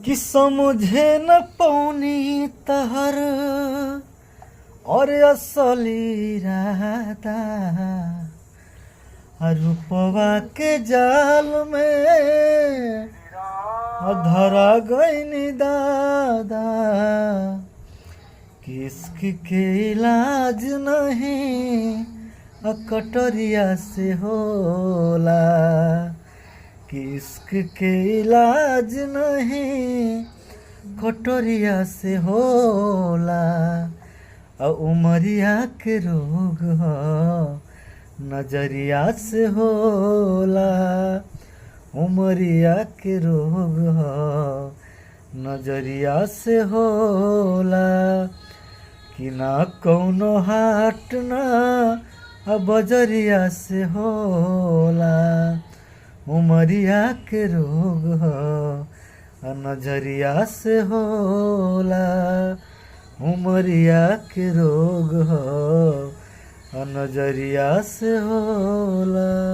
कि समझे न पौनी तहर और असली रहता रूपवा के जाल में धरा गईनी दादा किस्क के इलाज नहीं कटरिया से होला किस्क के इलाज नहीं कटरिया से होला उमरिया के रोग ह नजरिया से होला उमरिया के रोग ह नजरिया से होला कि ना कौनो हाट ना बजरिया से होला उमरिया के रोग ह नजरिया से होला उमरिया के रोग ह नजरिया से होला।